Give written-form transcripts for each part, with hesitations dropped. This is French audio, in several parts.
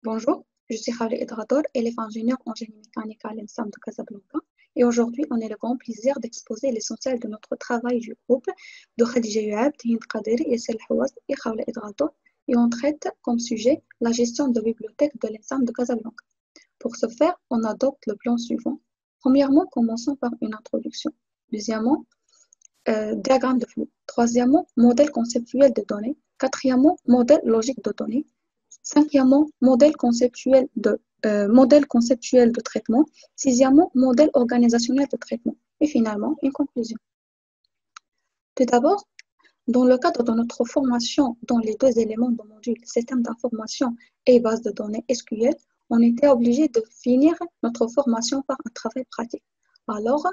Bonjour, je suis Khaled Edrator, élève ingénieur en génie mécanique à l'ENSAM de Casablanca. Et aujourd'hui, on a le grand plaisir d'exposer l'essentiel de notre travail du groupe de Khadija Youab, Hind Qaderi, Yassel Houaz et Khaled Edrator. Et on traite comme sujet la gestion de bibliothèque de l'ENSAM de Casablanca. Pour ce faire, on adopte le plan suivant. Premièrement, commençons par une introduction. Deuxièmement, diagramme de flux. Troisièmement, modèle conceptuel de données. Quatrièmement, modèle logique de données. Cinquièmement, modèle conceptuel de traitement. Sixièmement, modèle organisationnel de traitement. Et finalement, une conclusion. Tout d'abord, dans le cadre de notre formation dans les deux éléments du module système d'information et base de données SQL, on était obligé de finir notre formation par un travail pratique. Alors,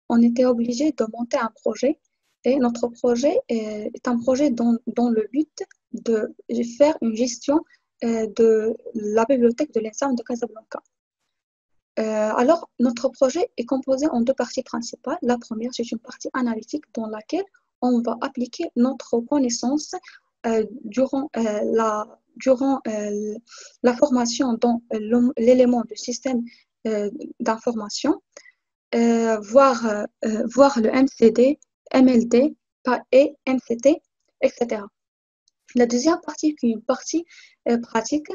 on était obligé de monter un projet et notre projet est un projet dont le but de faire une gestion de la bibliothèque de l'ENSAM de Casablanca. Alors, notre projet est composé en deux parties principales. La première, c'est une partie analytique dans laquelle on va appliquer notre connaissance durant la formation dans l'élément du système d'information, voir le MCD, MLD et MCT, etc. La deuxième partie, qui est une partie pratique,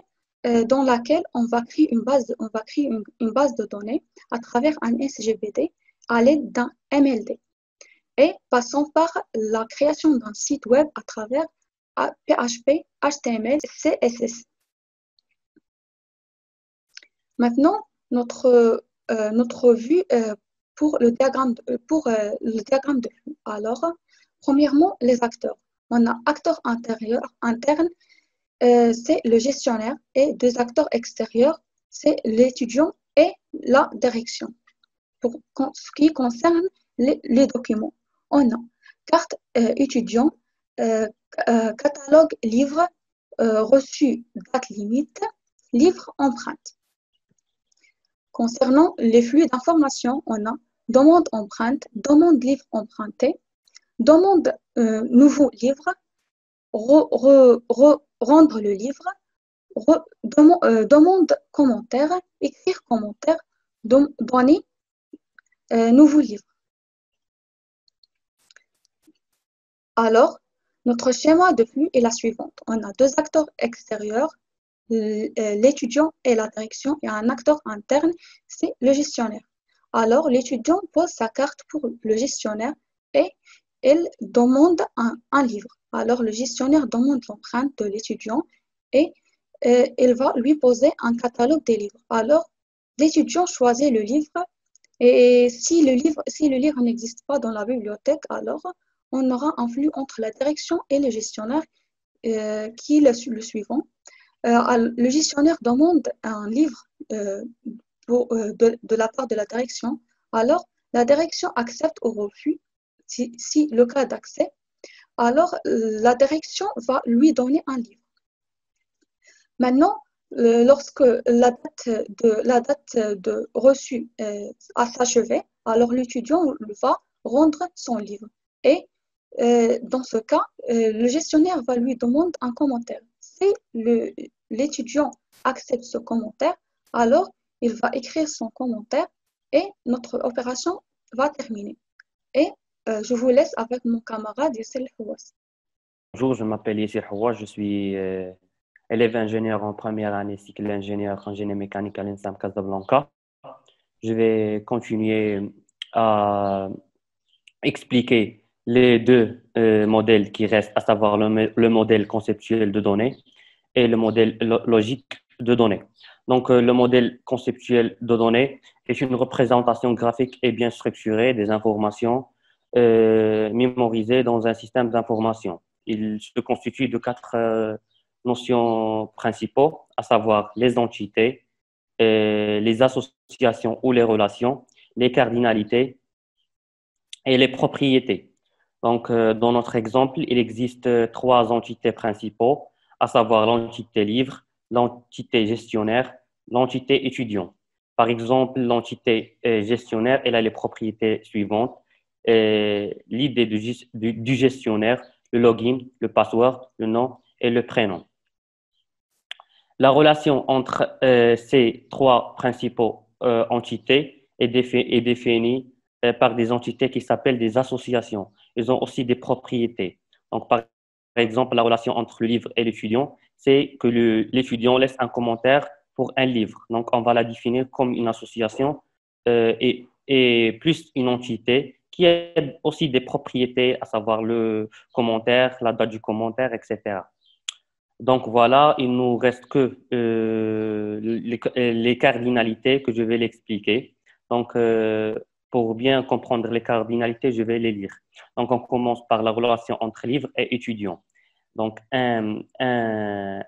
dans laquelle on va créer une base de données à travers un SGBD à l'aide d'un MLD et passant par la création d'un site web à travers PHP, HTML, CSS. Maintenant, notre vue pour le diagramme de flux. Alors, premièrement, les acteurs. On a acteur interne, c'est le gestionnaire, et deux acteurs extérieurs, c'est l'étudiant et la direction. Pour ce qui concerne les documents, on a carte étudiant, catalogue livre, reçu date limite, livre empreinte. Concernant les flux d'information, on a demande empreinte, demande livre emprunté, demande nouveau livre, rendre le livre, demande commentaire, écrire commentaire, donner nouveau livre. Alors, notre schéma de flux est la suivante. On a deux acteurs extérieurs, l'étudiant et la direction, et un acteur interne, c'est le gestionnaire. Alors, l'étudiant pose sa carte pour le gestionnaire et il demande un livre. Alors, le gestionnaire demande l'empreinte de l'étudiant et il va lui poser un catalogue des livres. Alors, l'étudiant choisit le livre et si le livre n'existe pas dans la bibliothèque, alors on aura un flux entre la direction et le gestionnaire qui est le suivant. Le gestionnaire demande un livre de la part de la direction. Alors, la direction accepte ou refuse si le cas d'accès. Alors, la direction va lui donner un livre. Maintenant, lorsque la date de reçu a s'achevé, alors l'étudiant va rendre son livre. Et dans ce cas, le gestionnaire va lui demander un commentaire. Si l'étudiant accepte ce commentaire, alors il va écrire son commentaire et notre opération va terminer. Et je vous laisse avec mon camarade Yassel Houas. Bonjour, je m'appelle Yassir Houaz, je suis élève ingénieur en première année cycle ingénieur en génie mécanique à l'ENSAM Casablanca. Je vais continuer à expliquer les deux modèles qui restent, à savoir le modèle conceptuel de données et le modèle logique de données. Donc, le modèle conceptuel de données est une représentation graphique et bien structurée des informations mémorisées dans un système d'information. Il se constitue de quatre notions principaux, à savoir les entités, les associations ou les relations, les cardinalités et les propriétés. Donc, dans notre exemple, il existe trois entités principaux, à savoir l'entité livre, l'entité gestionnaire, l'entité étudiant. Par exemple, l'entité gestionnaire, elle a les propriétés suivantes. L'idée du gestionnaire, le login, le password, le nom et le prénom. La relation entre ces trois principaux entités est définie par des entités qui s'appellent des associations. Ils ont aussi des propriétés. Donc, par exemple, la relation entre le livre et l'étudiant, c'est que l'étudiant laisse un commentaire pour un livre. Donc, on va la définir comme une association et plus une entité qui a aussi des propriétés, à savoir le commentaire, la date du commentaire, etc. Donc voilà, il nous reste que les cardinalités que je vais l'expliquer. Donc, pour bien comprendre les cardinalités, je vais les lire. Donc, on commence par la relation entre livre et étudiant. Donc, un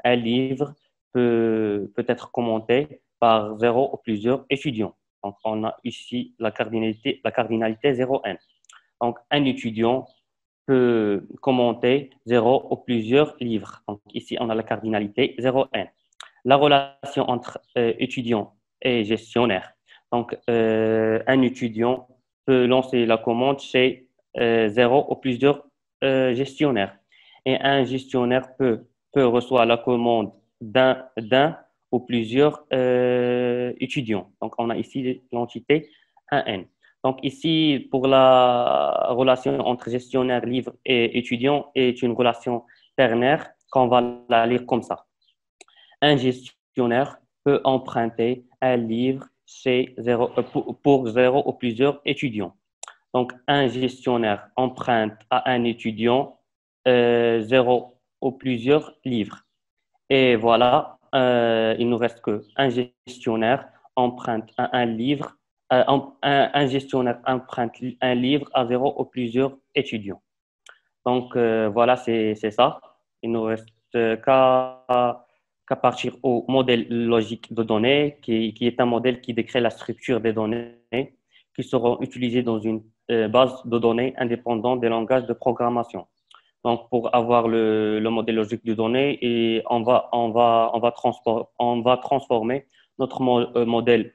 livre peut être commenté par zéro ou plusieurs étudiants. Donc, on a ici la cardinalité 0,1. Donc, un étudiant peut commenter zéro ou plusieurs livres. Donc, ici, on a la cardinalité 0,1. La relation entre étudiant et gestionnaire. Donc, un étudiant peut lancer la commande chez zéro ou plusieurs gestionnaires. Et un gestionnaire peut recevoir la commande d'un ou plusieurs étudiants. Donc, on a ici l'entité 1N. Donc ici, pour la relation entre gestionnaire, livre et étudiant, est une relation ternaire qu'on va la lire comme ça. Un gestionnaire peut emprunter un livre pour zéro ou plusieurs étudiants. Donc, un gestionnaire emprunte à un étudiant zéro ou plusieurs livres. Et voilà, il ne nous reste qu'un gestionnaire emprunte un livre, un gestionnaire emprunte un livre à zéro ou plusieurs étudiants. Donc, voilà, c'est ça. Il ne nous reste qu'à partir au modèle logique de données, qui est un modèle qui décrit la structure des données qui seront utilisées dans une base de données indépendante des langages de programmation. Donc, pour avoir le modèle logique de données, et on va transformer notre modèle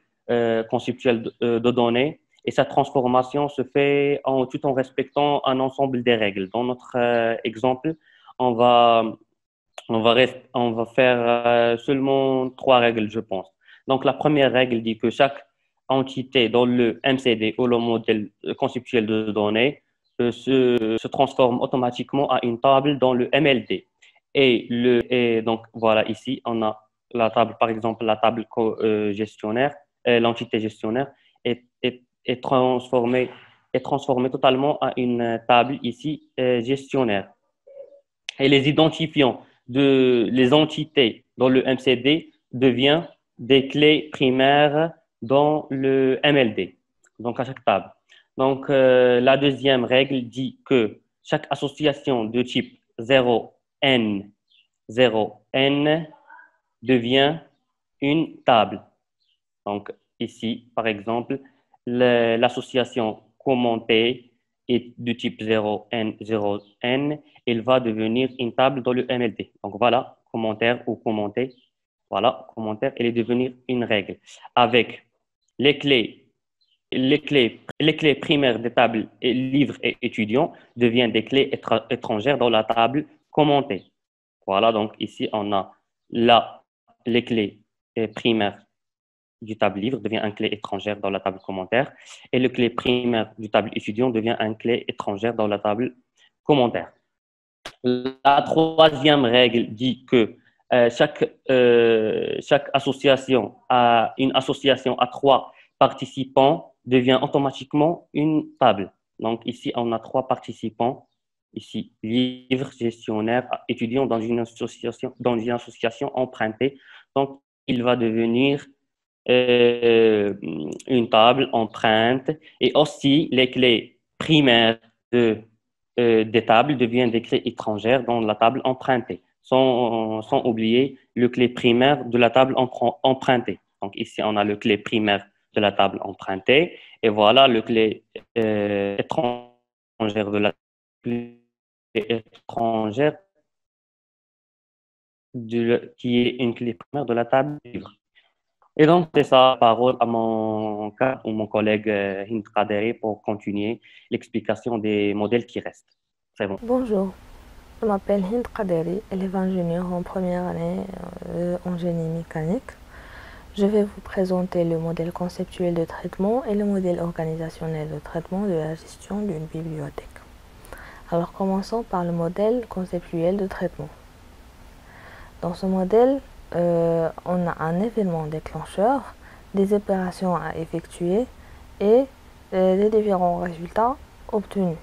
conceptuel de données. Et cette transformation se fait tout en respectant un ensemble des règles. Dans notre exemple, on va, on va faire seulement trois règles, je pense. Donc, la première règle dit que chaque entité dans le MCD ou le modèle conceptuel de données se transforme automatiquement à une table dans le MLD. Et donc, voilà, ici, on a la table, par exemple, la table gestionnaire, l'entité gestionnaire est transformée totalement à une table ici gestionnaire. Et les identifiants les entités dans le MCD deviennent des clés primaires dans le MLD, donc à chaque table. Donc, la deuxième règle dit que chaque association de type 0n, 0n devient une table. Donc, ici, par exemple, l'association commentée est de type 0n, 0n, il va devenir une table dans le MLD. Donc, voilà, commentaire ou commenté. Voilà, commentaire, elle est devenue une règle. Avec les clés, les clés primaires des tables et livres et étudiants deviennent des clés étrangères dans la table commentée. Voilà, donc ici, on a là les clés primaires du table livre devient une clé étrangère dans la table commentaire et le clé primaire du table étudiant devient une clé étrangère dans la table commentaire. La troisième règle dit que chaque association une association à trois participants devient automatiquement une table. Donc ici, on a trois participants. Ici, livre, gestionnaire, étudiant dans une association empruntée. Donc, il va devenir une table empreinte et aussi les clés primaires des tables deviennent des clés étrangères dans la table empruntée, sans oublier le clé primaire de la table empruntée. Donc ici, on a le clé primaire de la table empruntée et voilà le clé étrangère de la clé étrangère qui est une clé primaire de la table livre. Et donc, c'est ça, parole à mon collègue Hind Qaderi pour continuer l'explication des modèles qui restent. C'est bon. Bonjour. Je m'appelle Hind Qaderi, élève ingénieur en première année en génie mécanique. Je vais vous présenter le modèle conceptuel de traitement et le modèle organisationnel de traitement de la gestion d'une bibliothèque. Alors commençons par le modèle conceptuel de traitement. Dans ce modèle, on a un événement déclencheur, des opérations à effectuer et les différents résultats obtenus.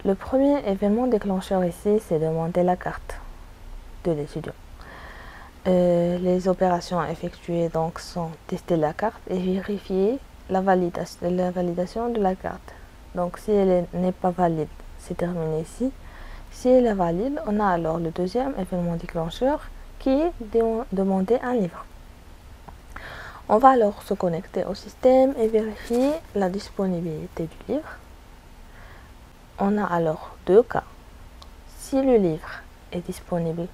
Le premier événement déclencheur ici, c'est demander la carte de l'étudiant. Les opérations à effectuer donc sont tester la carte et vérifier la validation de la carte. Donc si elle n'est pas valide, c'est terminé ici. Si elle est valide, on a alors le deuxième événement déclencheur qui est demander un livre. On va alors se connecter au système et vérifier la disponibilité du livre. On a alors deux cas. Si le livre est disponible,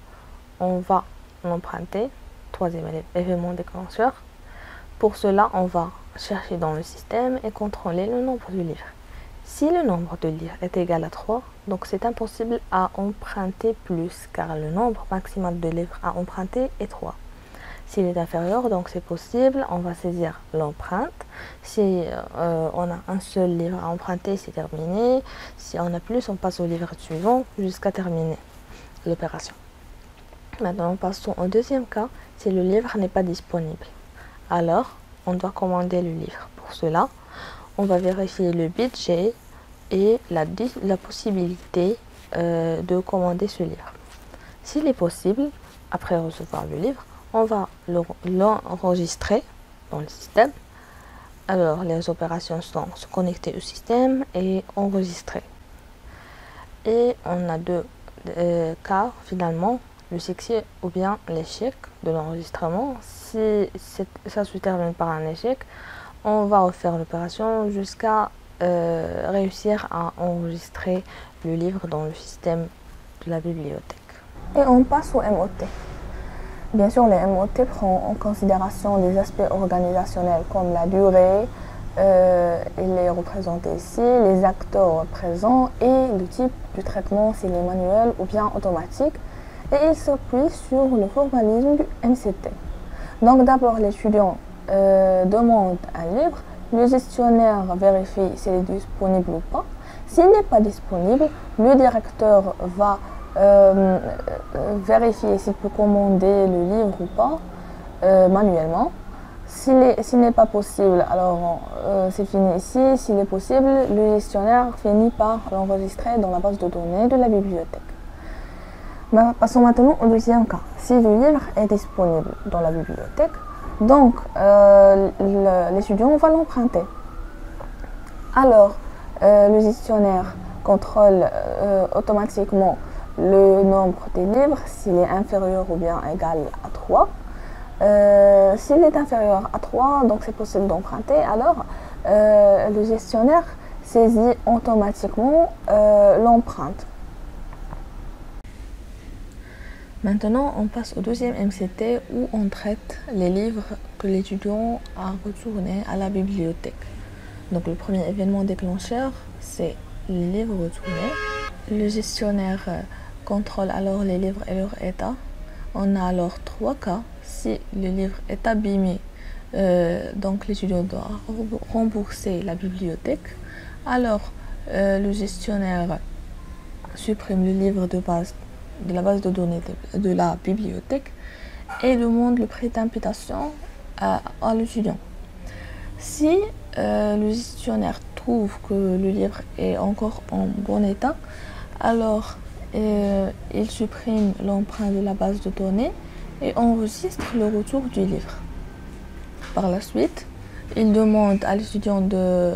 on va l'emprunter, troisième événement déclencheur. Pour cela, on va chercher dans le système et contrôler le nombre de livres. Si le nombre de livres est égal à 3, donc c'est impossible à emprunter plus, car le nombre maximal de livres à emprunter est 3. S'il est inférieur, donc c'est possible, on va saisir l'empreinte. Si on a un seul livre à emprunter, c'est terminé. Si on a plus, on passe au livre suivant jusqu'à terminer l'opération. Maintenant, passons au deuxième cas, si le livre n'est pas disponible. Alors, on doit commander le livre. Pour cela, on va vérifier le budget et la possibilité de commander ce livre. S'il est possible, après recevoir le livre, on va l'enregistrer dans le système. Alors, les opérations sont se connecter au système et enregistrer. Et on a deux cas finalement, le succès ou bien l'échec de l'enregistrement. Si ça se termine par un échec, on va refaire l'opération jusqu'à réussir à enregistrer le livre dans le système de la bibliothèque. Et on passe au MOT. Bien sûr, les MOT prennent en considération les aspects organisationnels comme la durée, il est représenté ici, les acteurs présents et le type de traitement, s'il est manuel ou bien automatique. Et il s'appuie sur le formalisme du MCT. Donc d'abord, l'étudiant demande un livre, le gestionnaire vérifie s'il est disponible ou pas. S'il n'est pas disponible, le directeur va vérifier s'il peut commander le livre ou pas manuellement. S'il n'est pas possible, alors c'est fini ici. S'il est possible, le gestionnaire finit par l'enregistrer dans la base de données de la bibliothèque. Passons maintenant au deuxième cas. Si le livre est disponible dans la bibliothèque, donc l'étudiant va l'emprunter. Alors, le gestionnaire contrôle automatiquement le nombre des livres, s'il est inférieur ou bien égal à 3. S'il est inférieur à 3, donc c'est possible d'emprunter, alors le gestionnaire saisit automatiquement l'empreinte. Maintenant, on passe au deuxième MCT où on traite les livres que l'étudiant a retournés à la bibliothèque. Donc le premier événement déclencheur, c'est les livres retournés. Le gestionnaire contrôle alors les livres et leur état. On a alors trois cas. Si le livre est abîmé, donc l'étudiant doit rembourser la bibliothèque. Alors le gestionnaire supprime le livre de la base de données de la bibliothèque et demande le prêt d'imputation à l'étudiant. Si le gestionnaire trouve que le livre est encore en bon état, alors il supprime l'emprunt de la base de données et enregistre le retour du livre. Par la suite, il demande à l'étudiant de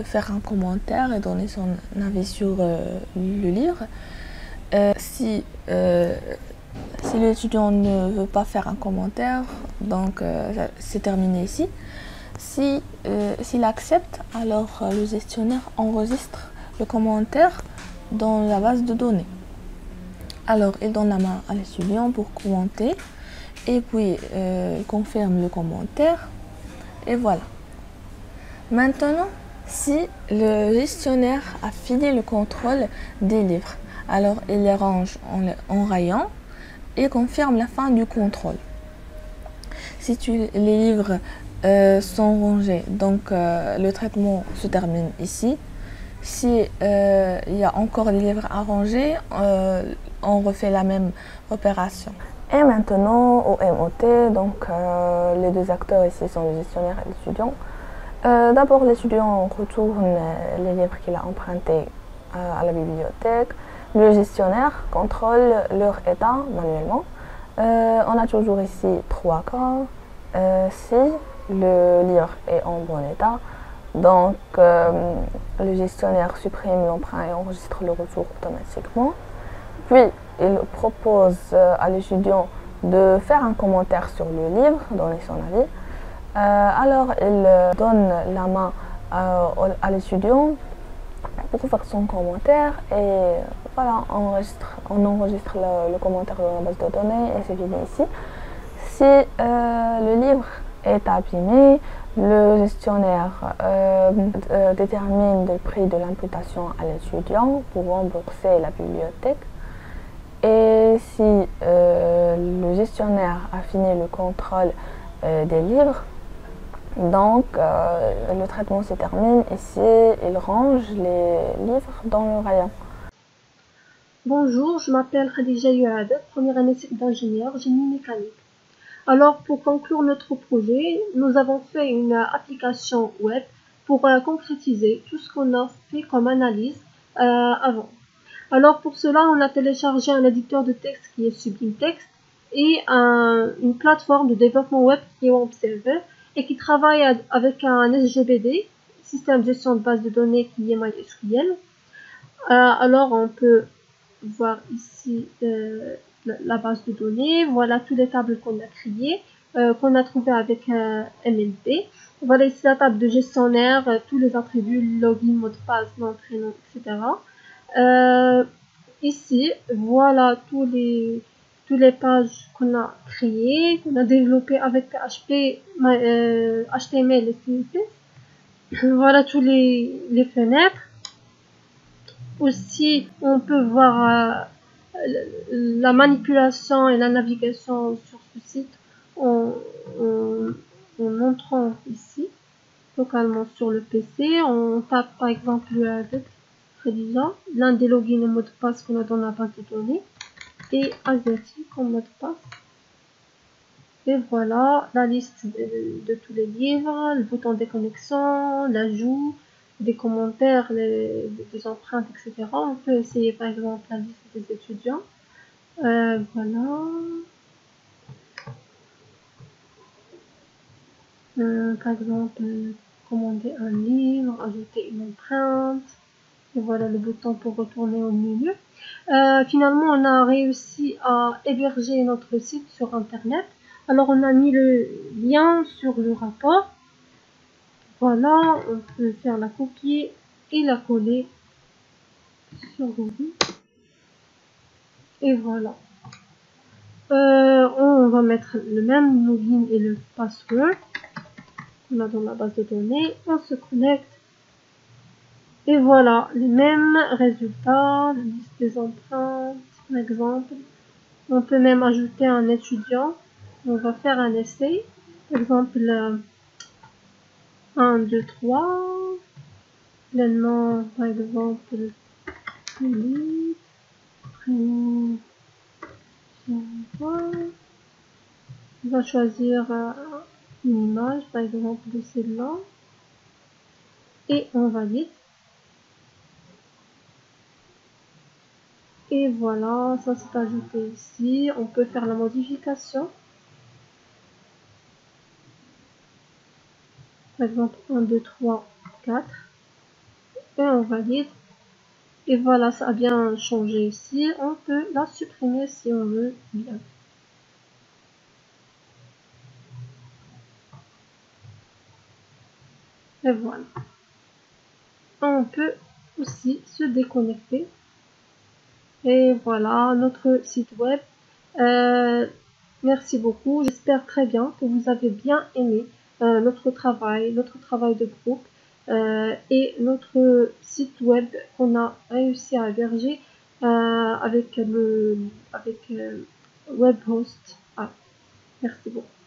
faire un commentaire et donner son avis sur le livre. Si l'étudiant ne veut pas faire un commentaire, donc c'est terminé ici. S'il accepte, alors le gestionnaire enregistre le commentaire dans la base de données. Alors il donne la main à l'étudiant pour commenter et puis il confirme le commentaire et voilà. Maintenant, si le gestionnaire a fini le contrôle des livres, Alors il les range en rayons et confirme la fin du contrôle. Si les livres sont rangés, donc le traitement se termine ici. Si il y a encore des livres à ranger, on refait la même opération. Et maintenant au MOT, donc les deux acteurs ici sont le gestionnaire et l'étudiant. D'abord l'étudiant retourne les livres qu'il a empruntés à la bibliothèque. Le gestionnaire contrôle leur état manuellement. On a toujours ici 3 cas. Si le livre est en bon état, donc le gestionnaire supprime l'emprunt et enregistre le retour automatiquement. Puis il propose à l'étudiant de faire un commentaire sur le livre, donner son avis. Alors il donne la main à l'étudiant pour faire son commentaire et voilà, on enregistre le commentaire dans la base de données et c'est fini ici. Si le livre est abîmé, le gestionnaire détermine le prix de l'imputation à l'étudiant pour rembourser la bibliothèque. Et si le gestionnaire a fini le contrôle des livres, donc le traitement se termine ici, il range les livres dans le rayon. Bonjour, je m'appelle Khadija Youad, première année d'ingénieur génie mécanique. Alors pour conclure notre projet, nous avons fait une application web pour concrétiser tout ce qu'on a fait comme analyse avant. Alors pour cela, on a téléchargé un éditeur de texte qui est Sublime Text et une plateforme de développement web qui est WebServer et qui travaille avec un SGBD, système de gestion de base de données qui est MySQL. Alors on peut voir ici la base de données, voilà toutes les tables qu'on a créées, qu'on a trouvées avec MLB. Voilà ici la table de gestionnaire, tous les attributs, login, mot de passe, nom, prénom, etc. Ici, voilà tous les pages qu'on a créées, qu'on a développées avec PHP, HTML et CSS. Voilà tous les fenêtres. Aussi, on peut voir la manipulation et la navigation sur ce site en entrant ici, localement sur le PC. On tape par exemple Khadija, l'un des logins et mots de passe qu'on a dans la base de données, et asiatique en mot de passe. Et voilà la liste de tous les livres, le bouton des connexions, l'ajout, des commentaires, des empreintes, etc. On peut essayer par exemple la liste des étudiants. Voilà. Par exemple, commander un livre, ajouter une empreinte. Et voilà le bouton pour retourner au milieu. Finalement, on a réussi à héberger notre site sur Internet. Alors, on a mis le lien sur le rapport. Voilà, on peut faire la copier et la coller sur Google. Et voilà. On va mettre le même login et le password qu'on a dans la base de données. On se connecte. Et voilà, les mêmes résultats, la liste des empreintes, par exemple. On peut même ajouter un étudiant. On va faire un essai. Par exemple, 1, 2, 3. Le nom, par exemple, Philippe. Prénom, on va choisir une image, par exemple, de celle-là. Et on valide. Et voilà, ça s'est ajouté ici. On peut faire la modification. Par exemple, 1, 2, 3, 4. Et on valide. Et voilà, ça a bien changé ici. On peut la supprimer si on veut bien. Et voilà. On peut aussi se déconnecter. Et voilà notre site web. Merci beaucoup. J'espère très bien que vous avez bien aimé notre travail de groupe et notre site web qu'on a réussi à héberger avec web host. Ah, merci beaucoup.